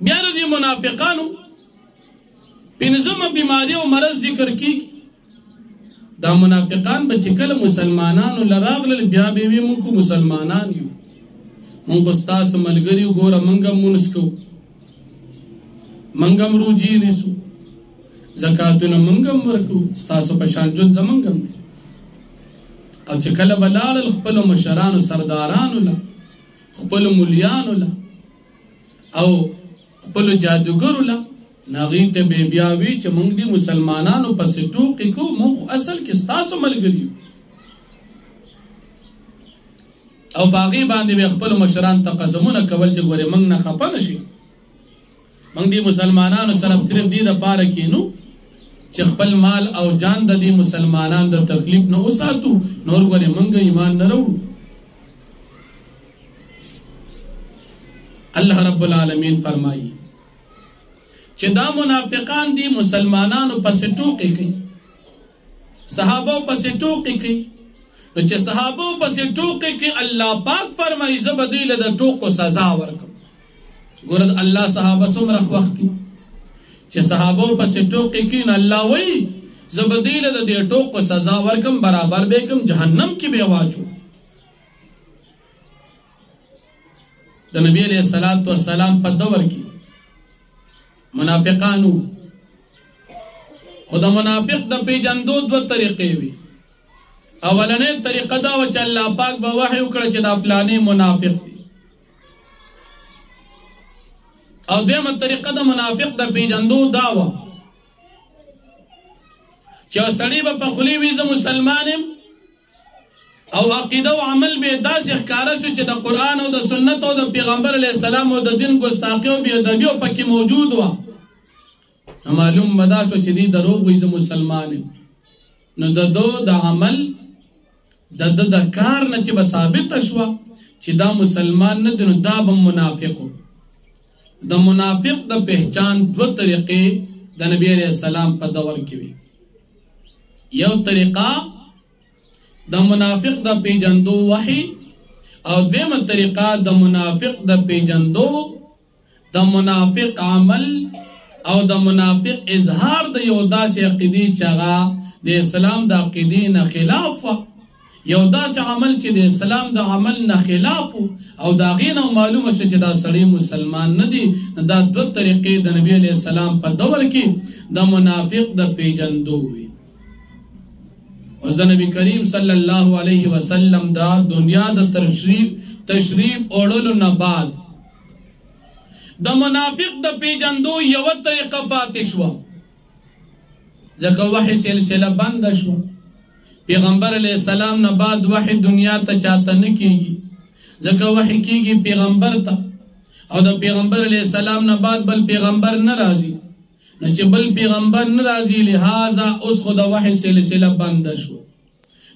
بیا د دې منافقانو پنځمه بیماری او مرض ذکر کیږي. دا منافقان به چې کله مسلمانانو لراغلل بیا به وي موږ مسلمانان یو، موږ ستاسو ملګري یو، ګوره موږ هم مونځ کوو، موږ هم روجې نیسو، زکاتونه موږ هم ورکوو، ستاسو په شان ژوند زموږ هم دی. او چې کله به لاړل خپلو مشرانو سردارانو له، خپلو ملیانو له او خپلو جادوګرو له، نو هغوی ته به بیا وي چې موږ دې مسلمانانو پسې ټوقې کوو، موږ خو اصل کې ستاسو ملګري یو. او په هغې باندې به خپلو مشرانو ته قسمونه کول چې ګورې موږ نه خفه نه شي، موږ دې مسلمانانو سره صرف دې دپاره کینو چې خپل مال او جان د دې مسلمانانو د تکلیف نه وساتو، نور ګورې موږ ایمان نه راوړو. الله رب العالمین فرمایي چې دا منافقان دي مسلمانانو پسې ټوقې کوي، صحابو پسې ټوقې کوي. نو چې صحابو پسې ټوقې کوي الله پاک فرمایي زه به دوی له د ټوقو سزا ورکړم. ګوره الله صحابه څومره خوښ دي چې صحابو پسې ټوقې کوي، نو الله وایي زه به دوی له د دې ټوقو سزا ورکړم، برابر به کړم، جهنم کې به یې واچوم. د نبی علیه السلام په دور کې منافقانو، خو د منافق د پیژندو دوه طریقې وي. اولنۍ طریقه دا وه چې الله پاک به وحی وکړه چې دا فلانې منافق دی، او دویمه طریقه د منافق د پیژندو دا وه چې یو سړی به په خولې وي زه مسلمان یم، او عقیده او عمل به داسې ښکاره شو چې د قرآن او د سنت او د پیغمبر علیه السلام او د دین ګستاخي او بېادبي پکې موجود وه، نو معلوم به دا شو چې دی دروغ وایي زه مسلمان یم. نو د دو د عمل د ده د کار نه چې به ثابته شوه چې دا مسلمان نه دی، نو دا به منافق و. د منافق د پہچان دوه طریقې د نبی علیه السلام په دور کې وي. یو طریقه د منافق د پیژندو وحی، او دویمه طریقه د منافق د پیژندو د منافق عمل او د منافق اظهار د یو داسې عقیدې چې هغه د اسلام د عقیدې نه خلاف وه، یو داسې عمل چې د اسلام د عمل نه خلاف و، او د هغې نه معلومه شوه چې دا سړی مسلمان نه دی. دا دوه طریقې د نبی علیه السلام په دور کې د منافق د پیژندو وي. اوس د نبی کریم صلی الله علیه وسلم دا دنیا د تشریف اوړلو نه بعد د منافق د پیژندو یوه طریقه پاتې شوه، ځکه وحی سلسله بنده شوه. پیغمبر علیه السلام نه بعد وحی دنیا ته چاته نه کیږي، ځکه وحی کیږي پیغمبر ته، او د پیغمبر علیه السلام نه بعد بل پیغمبر نه راځي. نو چې بل پیغمبر نه راځي لہذا اوس خو د وحی سلسله بنده شو.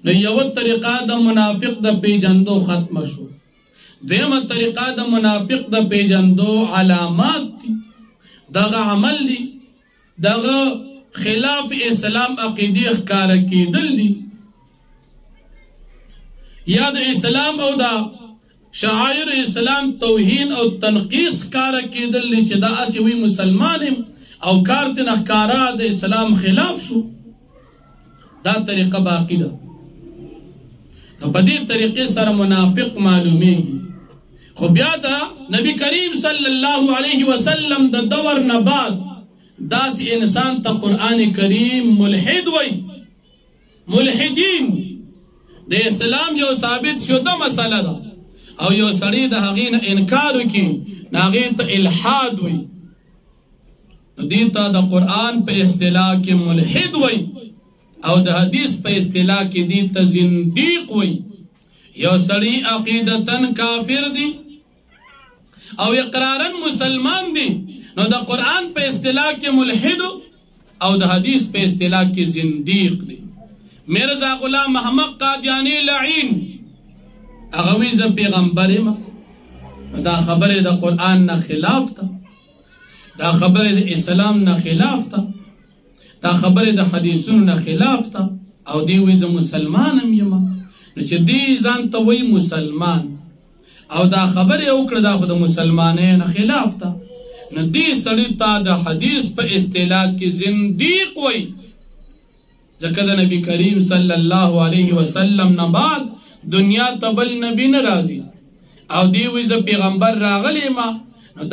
نو یوه طریقه د منافق د پیژندو ختمه شو. دویمه طریقه د منافق د پیژندو علامات دي، دغه عمل دی، دغه خلاف اسلام عقیدې ښکاره کېدل دي، یا د اسلام او د شعائر اسلام توهین او تنقیص ښکاره کېدل دي چې دا اسې وی مسلمان یم او کار ترې نه ښکاره د اسلام خلاف شو. دا طریقه باقی ده. نو په دې طریقې سره منافق معلومیږي. خو بیا د نبی کریم صلی الله علیه وسلم د دور نه بعد داسې انسان ته قرآن کریم ملحد وی. ملحدین د اسلام یو ثابت شده مسله ده، او یو سړی د هغې نه انکار وکړي نو هغې ته الحاد وی. دې ته د قرآن په اصطلاح کې ملحد وی، او د حدیث په اصطلاح کې دې ته زندیق وی. یو سړی عقیدتاً کافر دی او اقرارا مسلمان دی، نو د قرآن په اصطلاح کې ملحد او د حدیث په اصطلاح کې زندیق دی. مرزا غلام محمد قادیانی لعین هغه وی زه پیغمبر یم، دا خبره د قرآن نه خلاف ده، دا خبره د اسلام نه خلاف ده، دا خبره د حدیثونو نه خلاف ده، او دی وی زه مسلمانم یم. نو چې دی ځان ته وی مسلمان او دا خبره وکړه دا خو د مسلمانۍ نه خلاف ده، نو دی سړي ته د حدیث په اصطلاح کې زنديق وای ځکه د نبی کریم صلی الله علیه وسلم نه بعد دنیا ته بل نبی نه راځي او دی وی ز پیغمبر راغلی ما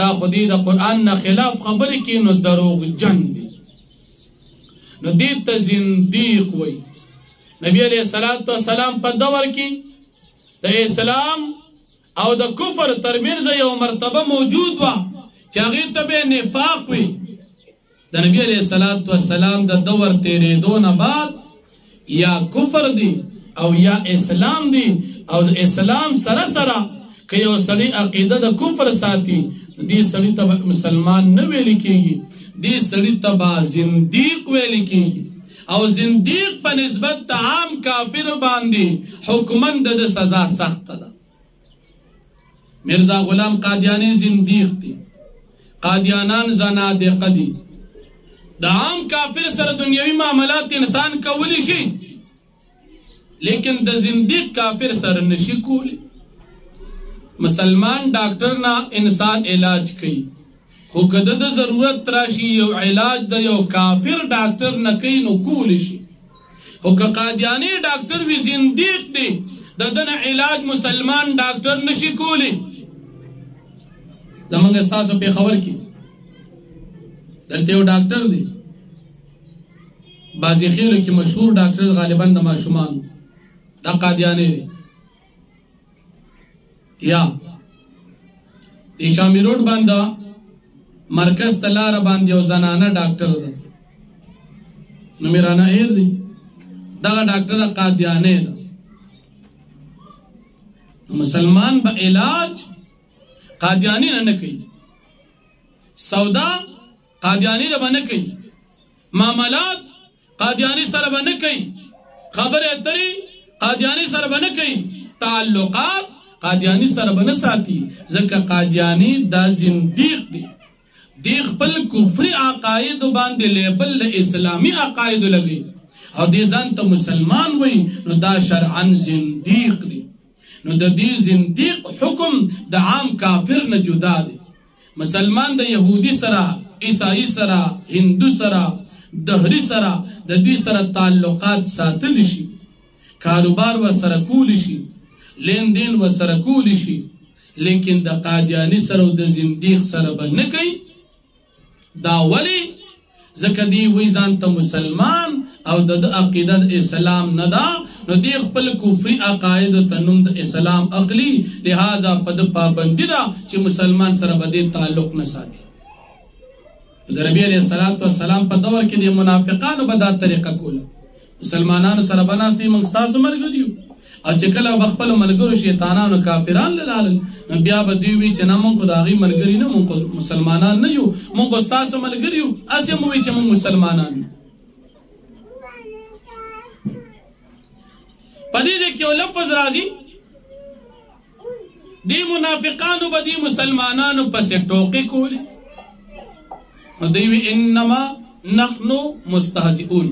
دا خودی د قرآن نه خلاف خبرې کوي نو دروغ جن دی نو دی ته زنديق وای نبی علیہ الصلوۃ والسلام په دور کې د اسلام او د کفر ترمنځ یو مرتبه موجود و چې هغه ته به نفاق وي د نبی علیہ الصلوۃ والسلام د دور تیرېدو نه بعد یا کفر دی او یا اسلام دی او د اسلام سره سره که یو سړی عقیده د کفر ساتي دی سړی ته مسلمان نه ویل کېږي دی سړی ته زنديق ویل کېږي او زنديق په نسبت د عام کافر باندې حکمن د سزا سخت ده مرزا غلام قادیانی زنديق دی قادیانان زنادقه دي د عام کافر سره دنیوي معاملات انسان کولی شي لیکن د زنديق کافر سره نشي کولی مسلمان ډاکټر نه انسان علاج کوي خو کده د ضرورت راشي یو علاج د یو کافر ډاکټر نه کوي نو کولی شي خو که قادیانی ډاکټر وی زنديق دی د دنه علاج مسلمان ډاکټر نشي کولی زمونږ استاد په خبر کې دلته یو ډاکټر دی بازی خیلو کې مشهور ډاکټر غالبا د ماشومان دا قادیانی دی یا د شامی روډ باندې مرکز تلار باندې یو زنانه ډاکټر ده نو میرانه هیر دی دا ډاکټر قادیانی ده مسلمان به علاج قادیانی نه کوي سودا قادیانی نه بنه کوي معاملات قادیانی سره بنه کوي خبره اترې قادیانی سره بنه کوي تعلقات قادیانی سره بنه ساتي ځکه قادیانی دا زنديق دی دی خپل کفري عقاید باندې لیبل اسلامي عقاید لګي او دې ځان ته مسلمان وای نو دا شرعاً زنديق دی نو د دې زنديق حکم د عام کافر نه جدا دی مسلمان د يهودي سره عیسائی سره هندو سره دهری سره د دې سره تعلقات ساتل شي کاروبار ور سره کول شي لین دین ور سره کول شي لیکن د قادیانی سره او د زنديق سره بنه کوي دا ولی ځکه دی وی ځان ته مسلمان او د عقیده اسلام نه دا نو دی خپل کفري عقاید ته نوم د اسلام عقلی لہذا پد پابندی دا چې مسلمان سره بده تعلق نه ساتي د نبی علیہ الصلوۃ والسلام په دور کې د منافقانو په دا طریقه کوله مسلمانانو سره بناستي موږ تاسو مرګ او چې کله بخپل ملګرو شیطانانو کافران لالل بیا به دی وی چې نه مونږ خدای ملګری نه مونږ مسلمانان نه یو مونږ تاسو ملګری یو اسه مو وی چې مونږ مسلمانان پدې دې کې یو لفظ راځي دی منافقانو به دی مسلمانانو پسې ټوکې کولې او دی وی انما نحن مستهزئون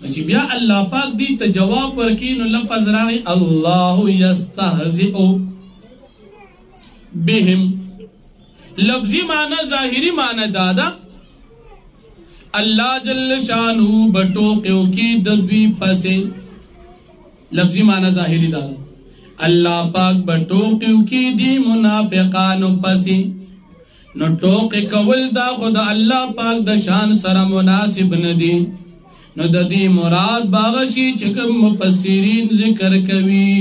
چې بیا الله پاک دی ته جواب ورکړي نو لفظ راغی الله یستهزئ بهم لفظی معنی ظاهری معنی دادا الله جل شانه بټوکو کی د دوی پسې لفظی معنی ظاهری دادا الله پاک بټوکو کی دی منافقانو پسې نو ټوکې کول دا خود الله پاک د شان سره مناسب ندی نو د دې مراد باغشي چې کوم مفسرین ذکر کوي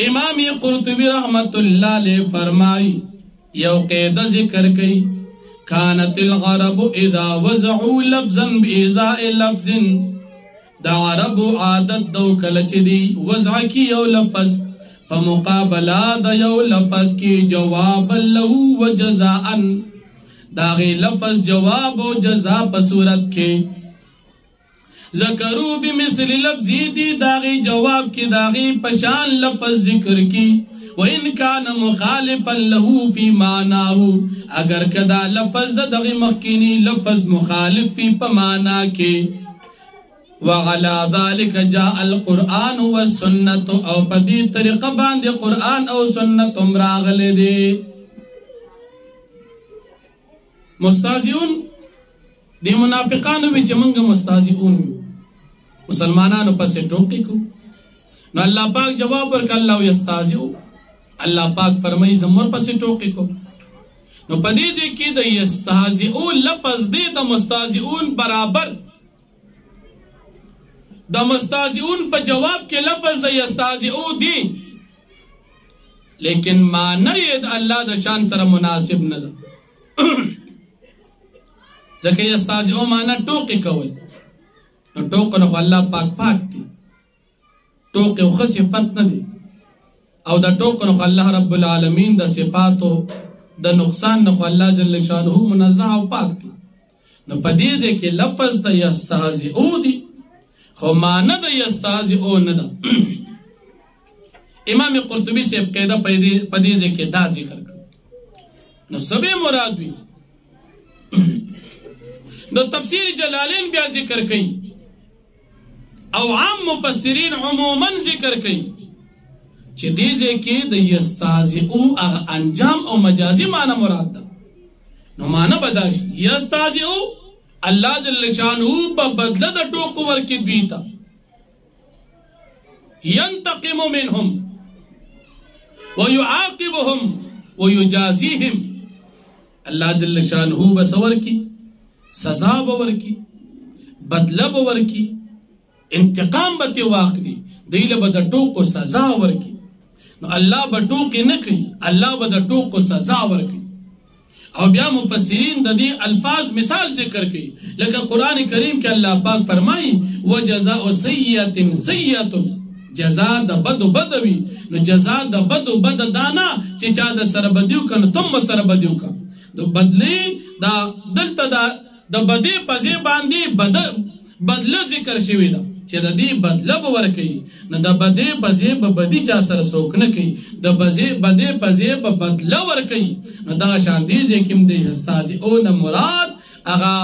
امام قرطبی رحمت الله علیه فرمای یو قاعده ذکر کوي كانت العرب اذا وضعوا لفظا بإزاء لفظ دا عرب عادت دو کله چې دی وضع کی یو لفظ فمقابله د یو لفظ کی جواب له وجزاء دا غي لفظ جواب او جزاء په صورت کې ذکرو بمثل لفظی دی داغی جواب کی داغی پشان لفظ ذکر کی وَإِن كَانَ مُخَالِفًا لَهُ فِي مَعْنَاهُ اگر کدا لفظ داغی مخکینی لفظ مخالف فی پمانا کے وَعَلَى ذَلِكَ جَاءَ الْقُرْآنُ وَالسُنَّةُ او پدی طریقہ باندے قرآن او سنت امراغل دے مستهزئون دی منافقانو وی چې موږ مستهزئون مسلمانانو پسې ټوکې کو نو الله پاک جواب ورکړ الله یستهزئ الله پاک فرمایي زمور پسې ټوکې کو نو پدې کې د یستهزئ لفظ دی د مستهزئون برابر د مستهزئون په جواب کې لفظ د یستهزئ دی لیکن معنی د الله د شان سره مناسب نه ده ځکه یستهزئ معنی ټوکې کول نو ټوکه نو الله پاک دی ټوکه خو صفت نه دی او د ټوکه نو الله رب العالمین د صفاتو د نقصان نه الله جل شانه منزه او پاک دی نو پدې کې لفظ د یستهزئ دی خو معنی د یستهزئ نه ده امام قرطبی سے قاعدہ پدیزے کے دا ذکر کر نو سبے مراد بھی نو تفسیر جلالین بیا ذکر کئی او عام مفسرین عموما ذکر کئی چی دیزے کے دا یستهزئ انجام او مجازی معنی مراد دا نو معنی بداش یستهزئ اللہ جل شانہ بدل دا ٹوکو ورکی دویتا ینتقم منہم وَيُعَاقِبُهُمْ وَيُجَازِيهِمْ اللہ جل شانہ بسور کی سزا بور کی بدلہ بور کی انتقام بتے واقعی دیل بدا ٹوکو سزا ور کی نو اللہ بٹوکی نکی اللہ بدا ٹوکو سزا ور کی او بیا مفسرین دا دی الفاظ مثال ذکر کی لیکن قرآن کریم کے اللہ پاک فرمائی وَجَزَاءُ سَيِّئَةٍ سَيِّئَةٌ جزا دا بدو بدوی نو جزا دا بدو بد دانا چی چا دا سر بدیو کن تم سر بدیو کن دو بدلی دا دلتا دا بدی پزی باندی بدل ذکر شوی دا چی دا دی بدل بورکی نو دا بدی پزی بدی چا سر سوکنکی دا بدی پزی بدل ورکی نو دا شاندیزی کم دی یستهزئ مراد اغا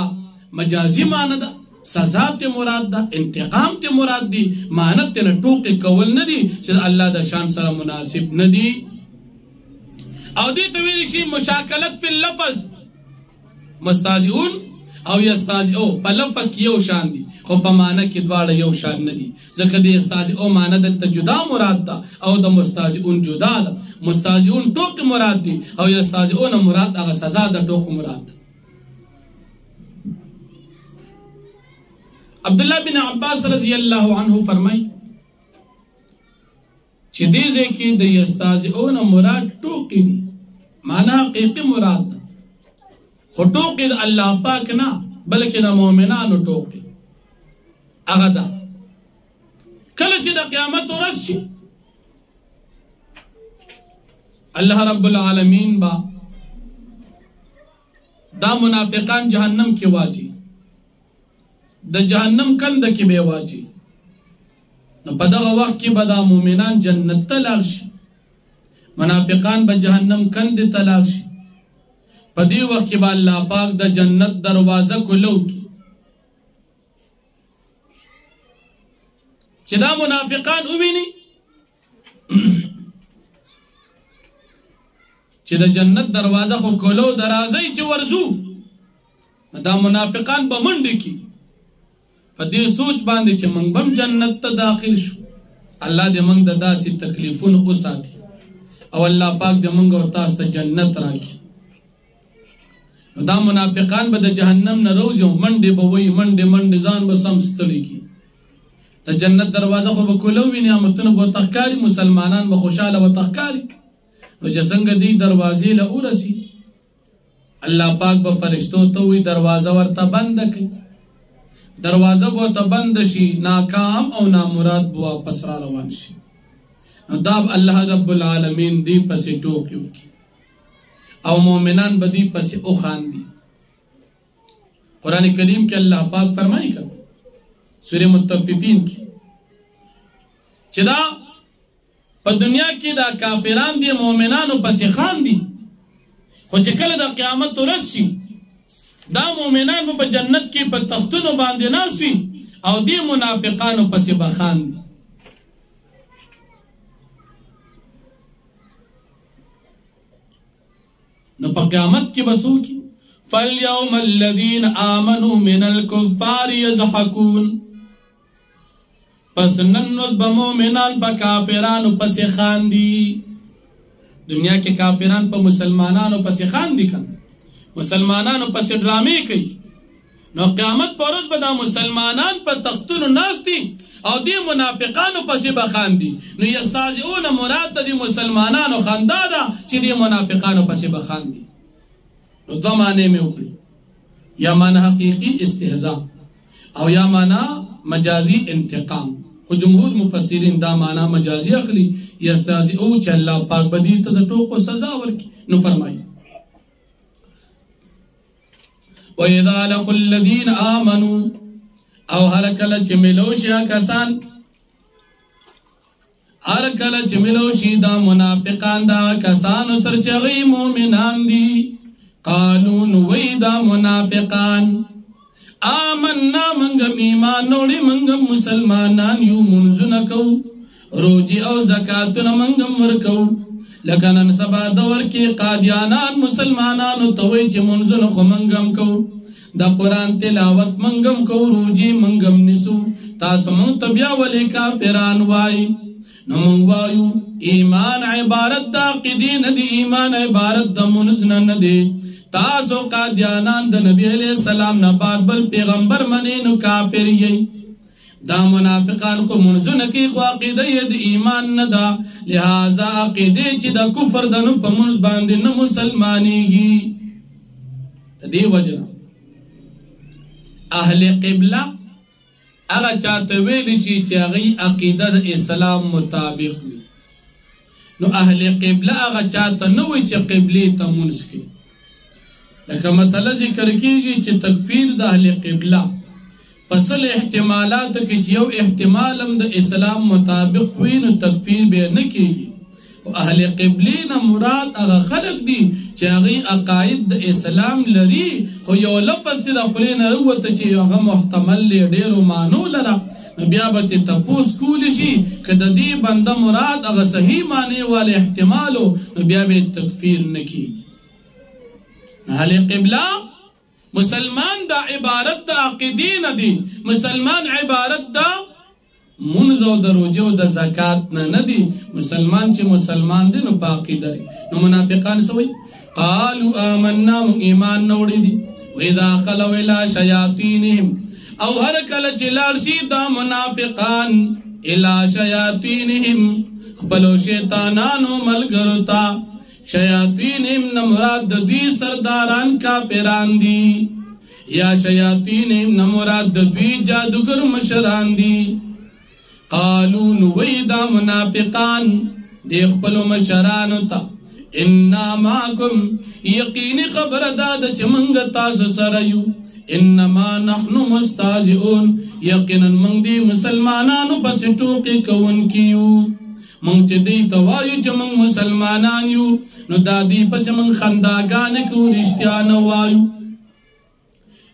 مجازی معنی دا سزا تے مراد دا انتقام تے مراد دی معنت تے ٹوکے کول ندی چیز اللہ دا شان سر مناسب ندی او دی تویلی شی مشاکلت فی اللفظ مستهزئون او یستهزئ پا لفظ کی یو شان دی خو پا معنی کی دوار یو شان ندی ذکر دی یستهزئ معنی دلتا جدا مراد دا او دا مستهزئون جدا دا مستهزئون ٹوک مراد دی او یستهزئ مراد اغا سزا دا ٹوک مراد دا عبداللہ بن عباس رضی اللہ عنہ فرمائی چی دیزے کی دی یستهزئ مراد ٹوکی دی معنی حقیقی مراد دا خو ٹوکی دا اللہ پاک نا بلکہ دا مومنانو ٹوکی اغدا کل چی دا قیامت و رس چی اللہ رب العالمین با دا منافقان جہنم کی واجی دا جہنم کند کی بے واجی نو پدغ وقت کی بدا مومنان جنت تلالشی منافقان با جہنم کند تلالشی پدی وقت کی با اللہ پاک دا جنت دروازہ کلو کی چی دا منافقان اوی نی چی دا جنت دروازہ خو کلو درازی چی ورزو دا منافقان با منڈ کی فدی سوچ باندې چې منگ بم جنت تا داخل شو اللہ دے منگ دا داسی تکلیفون اسا دی او اللہ پاک دے منگ و تاس تا جنت راکی دا منافقان با دا جہنم نروزیو منڈی بوئی منڈی زان با سمستلی کی دا جنت دروازہ خو بکولوی نعمتون با تخکاری مسلمانان با خوشحال و تخکاری و جسنگ دی دروازی لئورسی اللہ پاک با فرشتو توی دروازہ ورطا بند کی دروازہ بہتا بند شی ناکام او نامراد بوا پسرا روان شی داب اللہ رب العالمین دی پسی ٹوکیو کی او مومنان بدی پسی اخان دی قرآن کریم کے اللہ پاک فرمائی کر سورہ متففین کی چدا پا دنیا کی دا کافران دی مومنانو پسی خان دی خو چکل دا قیامت تو رسی دا مومنان با جنت کی پا تختونو باندی ناسوی او دی منافقانو پسی بخان دی نو پا قیامت کی بسو کی فَالْيَوْمَ الَّذِينَ آمَنُوا مِنَ الْكُفَّارِ يَضْحَكُونَ پس ننوز بمومنان پا کافرانو پس خاندی دنیا کے کافران پا مسلمانانو پس خاندی کن مسلمانانو پس ڈرامی کئی نو قیامت پر روز بدا مسلمانان پا تختونو ناستی او دی منافقانو پس بخاندی نو یستهزئون مراد دی مسلمانانو خاندادا چی دی منافقانو پس بخاندی نو دو معنی میں اکڑی یا معنی حقیقی استهزاء او یا معنی مجازی انتقام خو جمهور مفسرین دا معنی مجازی اخلی یستهزئو چی اللہ پاک بدی تا دا ٹوکو سزا ورکی نو فرمائی وَإِذَا لَقُوا الَّذِينَ آمَنُوا او ہر کل چی ملوشیا کسان ہر کل چی ملوشی دا منافقان دا کسان سر چغی مومنان دی قالون وی دا منافقان آمنا منگم ایمان نوڑی منگم مسلمانان یو منزنکو روجی او زکاتن منگم ورکو لکنن سبا دور کی قادیانان مسلمانانو توی چی منزنکو منگم کو دا قرآن تلاوت منگم کو روجی منگم نسو تاسو من تبیا ولی کافران وائی نمونگ وایو ایمان عبارت دا قدین دی ایمان عبارت دا منزنن دی تاسو قادیانان دا نبی علیہ السلام نباد بل پیغمبر منینو کافر یی دا منافقان خو منزو نکی خو عقیده ید ایمان ندا لہذا عقیده چی دا کفر دنو پا منز باندی نو مسلمانی گی دی وجنا اہل قبلہ اگا چاہتے ویلی چی اغی عقیده دا اسلام مطابق وی نو اہل قبلہ اگا چاہتا نوی چی قبلی تا منز کی لیکن مسئلہ ذکر کی گئی چی تکفیر دا اہل قبلہ پسل احتمالات کی چی یو احتمالم دا اسلام مطابق وی نو تکفیر بے نکی گی اہل قبلین مراد اغا خلق دی چی اغی اقائد دا اسلام لری خو یو لفظ تی دا خلین روت چی اغا محتمل لی دیرو مانو لرا بیابتی تپوس کولشی که دا دی بند مراد اغا صحیح معنی والے احتمالو بیابتی تکفیر نکی اہل قبلہ مسلمان دا عبارت دا عقیدین دی مسلمان عبارت دا منزو دا روجو دا زکاة ندی مسلمان چی مسلمان دی نو پاقی داری نو منافقان سوئی قالو آمنا من ایمان نوڑی دی ویدha خلو الى شیاطینهم او ہر کل چلارشی دا منافقان الى شیاطینهم خپلو شیطانانو ملگرتا شیاطینهم نمراد دی سرداران کافران دی یا شیاطینهم نمراد دی جادوگر مشران دی قالون ویدہ منافقان دیکھ پلو مشرانو تا انا ماکم یقینی خبر داد چمنگ تاس سریو انما نحن مستازئون یقینا منگ دی مسلمانانو پس ٹوکی کون کیو منگ چی دی توایو چمنگ مسلمانان یو نو دادی پس منگ خنداگان کو رشتیان وایو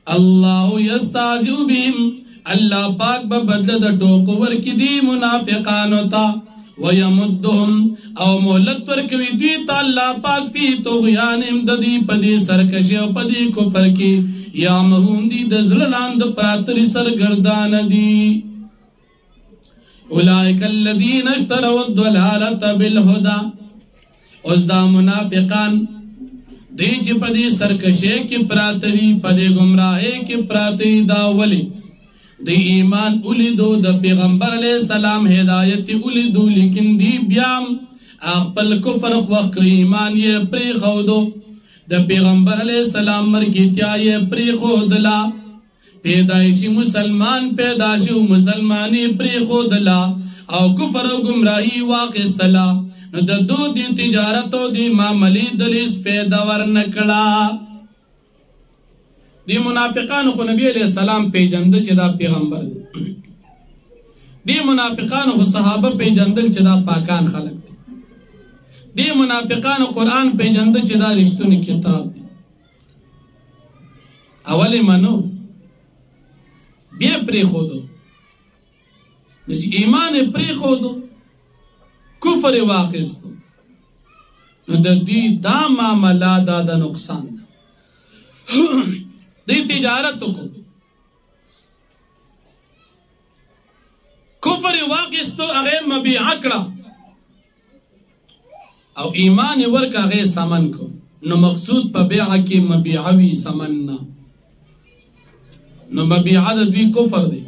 اللہ یستازئو بیم اللہ پاک بدل دا ٹوکو ورکی دی منافقانو تا ویمدهم او مولت ورکوی دی تا اللہ پاک فی طغیانم دا دی پدی سرکشی و پدی کفر کی یا مہون دی دزللان دا پراتری سرگردان دی اولائک الذین اشتروا الضلالت بالہدا اس دا منافقان دی چی پدی سرکشی کی پراتری پدی گمراہی کی پراتری دا ولی دی ایمان اولیدو دا پیغمبر علیہ السلام ہدایتی اولیدو لیکن دی بیام اقبل کفر وقت ایمان یہ پری خودو دا پیغمبر علیہ السلام مرگیتیا یہ پری خودلا پیدایشی مسلمان پیداشی مسلمانی پری خودلا او کفر و گمراہی واقعستلا نو دا دو دی تجارتو دی معاملی دلیس پیدا ورنکڑا دی منافقان خو نبی علیہ السلام پیجند چی دا پیغمبر دی دی منافقان خو صحابہ پیجندل چی دا پاکان خلق دی دی منافقان قرآن پیجند چی دا رشتون کتاب دی اولی منو بیا پری خودو نچ ایمان پری خودو کفر واقعستو نو دا دی دا معاملہ دا نقصان دا دی تجارت کو کفر واقعستو اغه مبیعه کړه او ایمان ورک اغه سمن کو نو مقصود په بیعه کې مبیعوي سمن نه نو مبیعه د دوی کفر دی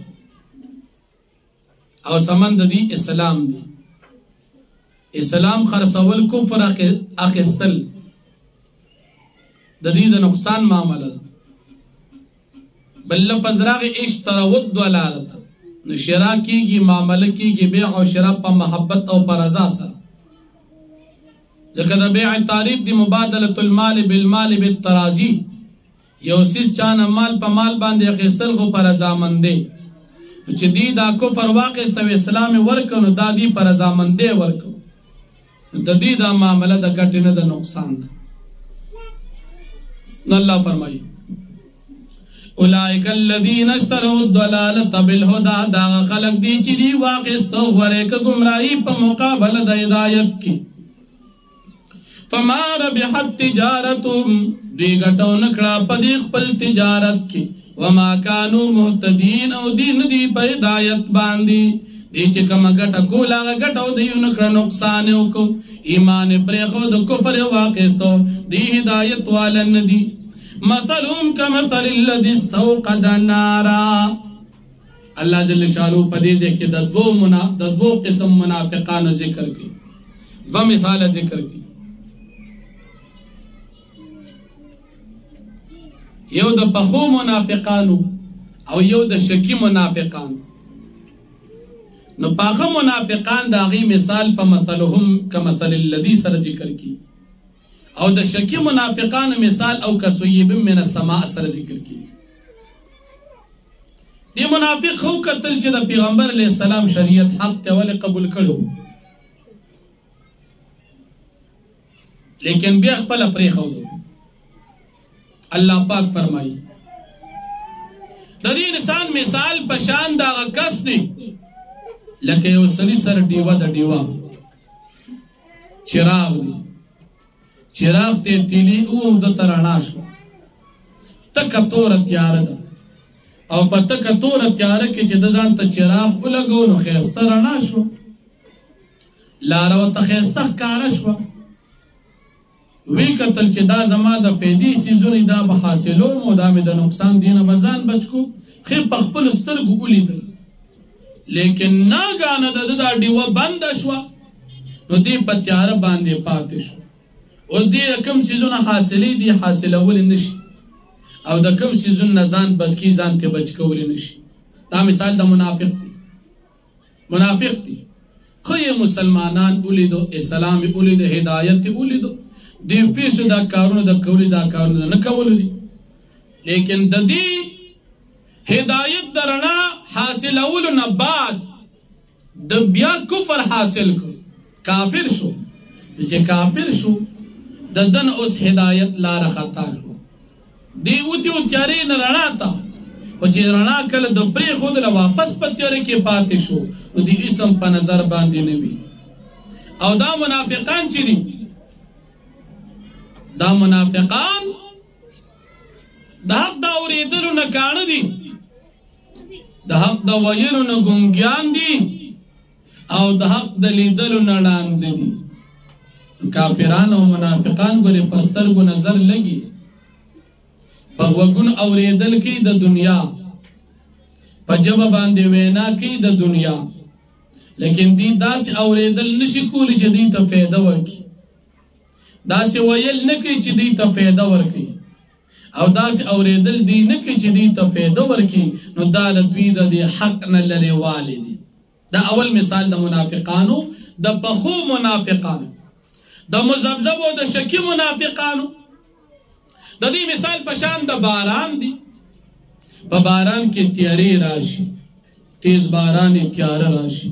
او سمن د دی اسلام دی اسلام خرڅول کفر اخستل د دې د نقصان معامله بل لفظ راغی اشتروا الضلالة نو شرا کیږي معامله کیږي بیع او شرا په محبت او پر رضا سره ځکه د بیع تعریف دی مبادله المال بالمال بالتراضی یو سیس چانه مال په مال باندې اخیستل خو پر رضامندۍ چې دی دا کفر واقعست او اسلام ورکو نو دا دی پر رضامندۍ ورکو د دې دا معامله د ګټې نه د نقصان ده نو الله فرمایي اولئک الذین اشتروا الضلالة بالهدى دا خلق دی چې دی واقعست غوړې ک گمراهی په مقابله د هدایت کې فما ربحت تجارتهم دی ګټو نکړه په دې خپل تجارت کې وما كانوا مهتدين او دین دی په هدایت باندې دی چې کوم ګټه کوله ګټو دی نکړه نقصان وکړو ایمان پرې خو د کفر واقعستو دی هدایت والن دی مثلهم كمثل الذي استوقد نارا الله جل شانو په دې کې د دوه قسم منافقانو ذکر کړي و مثال ذکر کړي یو د پخو منافقانو او یو د شکی منافقانو نو پاخه منافقان دا غي مثال په مثلهم كمثل الذي سره ذکر کړي او د شکی منافقانو مثال او کسویب من السماء سره ذکر کی دی منافق هو قتل چې د پیغمبر علیه السلام شریعت حق ته ول قبول کړو لیکن بیا خپل پرې خو الله پاک فرمایي د دې انسان مثال پشان دا کس دی لکه یو سړي سره دیوا د دیوا چراغ دی چراغ ته تیلی او د ترنا شو تک تور تیار ده او په تک تور تیار کې چې د ځان ته چراغ ولګو نو خيسته رڼا شو لار او ته خيسته کار شو وی کتل چې دا زما د فیدی سيزونی دا به حاصلو مو دا مې د نقصان دینه بزان بچکو خې په خپل سترګو ولیدل لیکن ناګانه د دیوه بند شو نو دی په تیار باندې پاتې شو او دې کم سيزونه حاصلې دي حاصلول نشي او د کم سيزونه ځان بچکی ځان ته بچ کول نشي دا مثال د منافق دي خو مسلمانان اولیدو اسلام اولیدو هدایت اولیدو دی پیسو دا کارونه د کولی دا کارونه نه کول دي لیکن د دې هدایت درنا حاصلول نه بعد د بیا کفر حاصل کو کافر شو چې کافر شو د دن اوس هدایت لار خطا شو دی اوتی او تیاری نه رڼا تا او چې رڼا کله د پری خود له واپس پتیاره کې پاتې شو او دی اسم په نظر باندې نه وی او دا منافقان چې دي دا منافقان د حق دا اوریدلو نه کانه دي د حق دا ویلو نه ګونګیان دي او د حق د لیدلو نه لاندې دي کافران او منافقان ګوري پستر ګو نظر لګي په وګون اوریدل کې د دنیا په جواب باندې وینا کې د دنیا لیکن دی داس اوریدل نشي کولی چې دی ته فایده ورکړي داس ویل نه کوي چې دی ته فایده ورکړي او داس اوریدل دی نه کوي چې دی ته فایده ورکړي نو دا د دوی د حق نه لري والدي دا اول مثال د منافقانو د پخو منافقانو د مزبذب او د شکی منافقانو د دې مثال پشان د باران دی په باران کې تیاری راشي تیز باران تیار راشي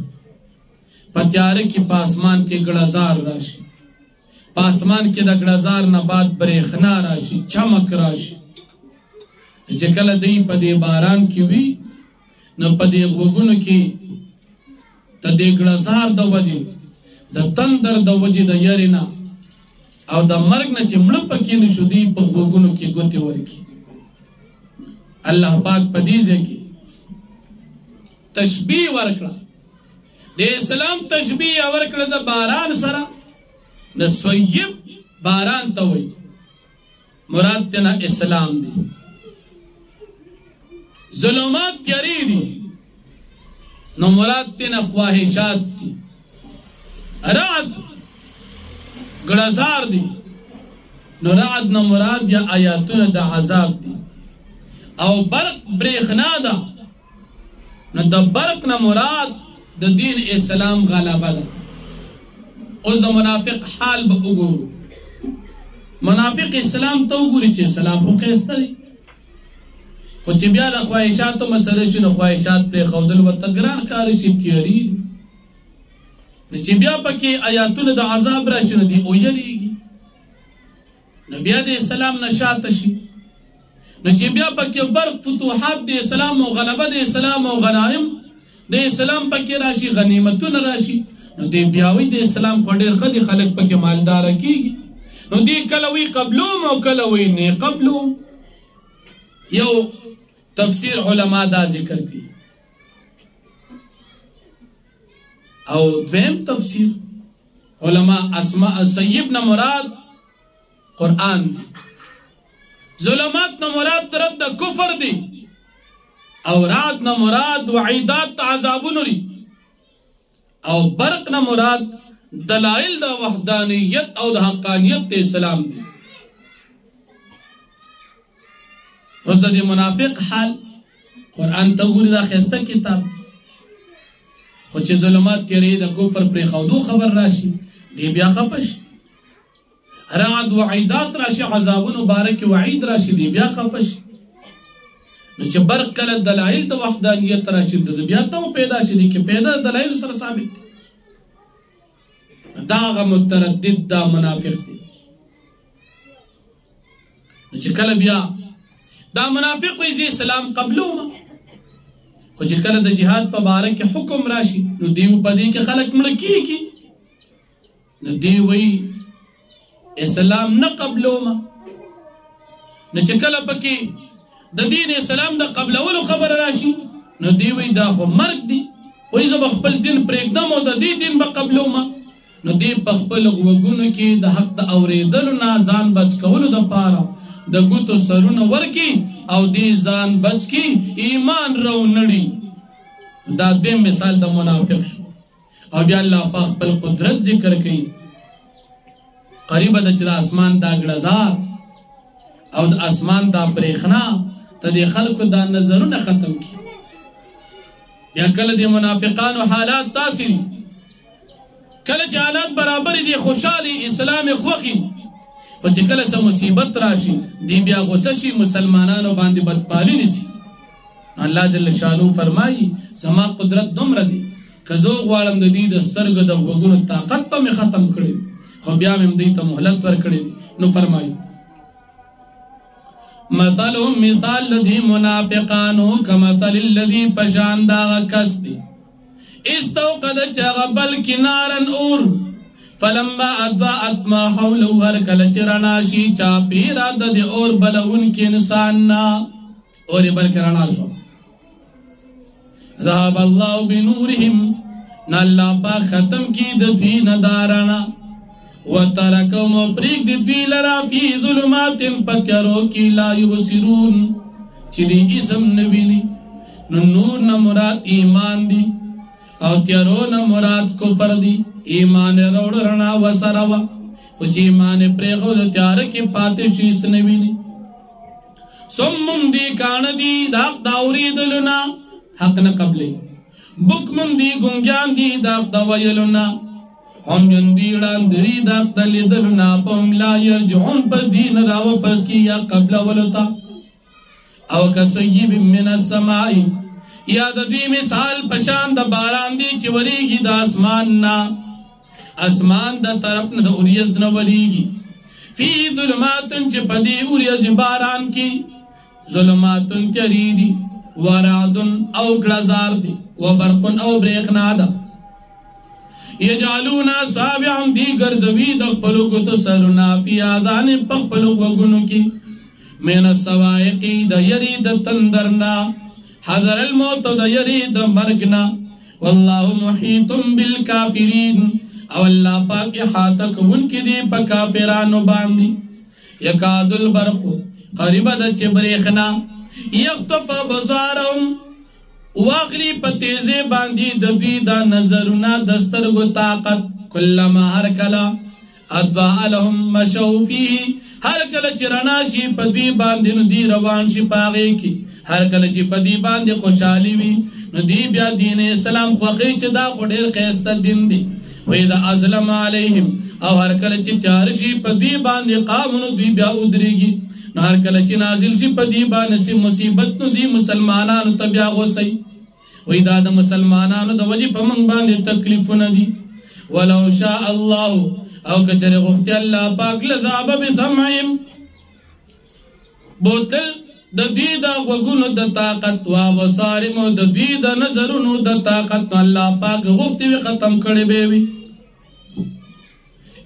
په تیار کې پاسمان کې ګړزار راشي پاسمان کې د ګړزار نه بعد برېښنا راشي چمک راشي چې کله دی په دې باران کې وي نو په دې وګونو کې د دې ګړزار د وجې د تندر د وجې د یرینا او د مرګ نه چې مړ پکې نشو دی په وګونو کې ګوتې ورکی الله پاک پدیزه کی تشبیه ورکړه د اسلام تشبیه ورکړه د باران سره د سویب باران ته وای مراد تینا اسلام دی ظلمات تیاری دی نو مراد تینا خواہشات دی رعد گڑزار دی نو رعد نو مراد یا آیاتون دا عذاب دی او برق بریخنا دا نو دا برق نو مراد دا دین اسلام غلبه دا اوز دا منافق حال با اگورو منافق اسلام تو اگوری چه اسلام خو خیسته دی خو چې بیا د خواهشاتو مسله شي نو خواهشات پرې ښودل ورته ګران کار شي تیاري دي نو چې بیا پکې آیاتونه د عذاب راشي نو دي ویریږي نو بیا د اسلام نه شاته شي نو چې بیا پکې برق فتوحات د اسلام او غلبه د اسلام او غنایم د اسلام پکې راشي غنیمتونه راشي نو دی بیاوی د اسلام خو ډېر ښه دي خلک پکې مالدار کیږي نو دی کله وی قبلوم او کله وی نه قبلوم یو تفسیر علماء دا ذکر کی او دویم تفسیر علماء اسماء سیب نا مراد قرآن دی ظلمات نا مراد درد دا کفر دی او رات نا مراد وعیدات عذابون ری او برق نا مراد دلائل دا وحدانیت او دا حقانیت دا اسلام دی اوس د منافق حال قرآن ته وګورئ دا ښایسته کتاب خو چې ظلمات تیرې د کفر پرې ښودو خبر راشي دی بیا خفه شي رعد وعیدات راشي عذابونو باره کې وعید راشي دی بیا خفه شي نو چې برق کله دلایل د وحدانیت راشي د بیا ته پیدا شي دی کې پیدا دلایل سره ثابت دي دا هغه متردد دا منافق دی نو چې کله بیا دا منافق وی زی اسلام قبلوما خو چې کله د جهاد په باره کې حکم راشي نو دیو په دې کې خلک مړ کیږي نو دی وی اسلام نه قبلوما نو چې کله پکې د دین اسلام د قبلولو خبر راشي نو دی وی دا خو مرګ دی وی زه خپل دین پرېږدم او د دې دین به قبلوما نو دی په خپل غوږونو کې د حق د اورېدلو نه ځان بچ کولو دپاره د ګوتو سرونه ورکی او دی ځان بچ کی ایمان رو نړي دا دیم مثال د منافق شو او بیا الله په خپل قدرت ذکر کوي قریب د چې د اسمان دا ګړزار او د اسمان دا برېښنا ته د خلکو دا نظرونه ختم کی بیا کله د منافقانو حالات داسې کله چې حالات برابر دي خوشحالي اسلام خوښي خو چې کله څه مصیبت راشي دی بیا غوسه شي مسلمانانو باندې بدپالي نیسي الله جل شانو فرمایي زما قدرت دومره دی که زه غواړم د دې د سترګو د غوږونو طاقت به مې ختم کړی خو بیا مې دوی ته مهلت ورکړی نو فرمایي مثلهم مثال لدی منافقانو کمثل الذی پشان داغ کس دی استوقد چغبل کنارن اور فلما اضاءت ما حوله هر کله چې رڼا شي چاپیره د دې اور بلونکي انسان نه اور بل کې رڼا شو ذهب الله بنورهم نه الله پاک ختم کی د دوی نه دا رڼا وترکهم پرېږدي دوی لرا فی ظلمات پتیارو کې لا یبصرون چې دې اسم نه ویني نو نور نه مراد ایمان دی او تیارو نه مراد کفر دی ایمان روڑ رنا وسروا خوچ ایمان پریخو دا تیار کی پاتے شیس نوینی سمم دی کان دی داق داوری دلنا حق نقبلی بکمم دی گنگیان دی داق دویلنا ہم یندی راندری داق دلی دلنا پم لا یرجعون پس دین راو پس کی یا قبل ولتا او کسیب من السمائی یا د دوی مثال پشان د باران دی چې وریږي د اسمان نه اسمان د طرف نه د اوریز نه وریږي فی ظلماتن چې پدی اوریز باران کې ظلماتن تیری دی ورعدن او گړزار دی وبرقن او بریښنا ده یجعلون اصابعهم دی ګرځوي د خپلو ګوتو سرونه فی آذان په خپلو غوږونو کې من السوائق دا یری دا تندرنا حذر الموت دا یری دا مرگنا واللہ محیط بالکافرین او اللہ پاک احاطہ کونکی دی پا کافرانو باندی یکاد البرق قریب دا چبریخنا یخطف بصارهم واغلی پا تیزے باندی دا دوی دا نظرنا دسترگو طاقت کلما ہر کلا ادواء لهم مشو فیه ہر کل چرناشی پا دوی باندی نو دی روان شی پاغے کی ہر کل چی پا دی باندی خوشحالی وی نو دی بیا دین اسلام خوخی چی دا خوڑیر خیستا دن دی ویدہ ازلم علیہم او ہر کل چی تیارشی پا دی باندی قامنو دی بیا ادری گی نو ہر کل چی نازل شی پا دی باندی سی مصیبت نو دی مسلمانانو تبیا غوصی ویدہ دا مسلمانانو دا وجی پا منگ باندی تکلیفو ندی ولو شاء اللہ او کچر غختی اللہ پاک لذاب بسمعیم بوتل دا دیدہ وگونو دا طاقت و بصارمو دا دیدہ نظرونو دا طاقت اللہ پاک غختی بھی ختم کردے بیوی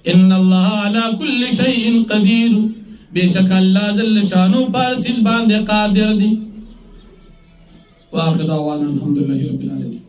ان اللہ علا کل شیء قدیر بے شک اللہ جل شانو پر سیز باندے قادر دی واخر دعوانا الحمدللہ رب العالمین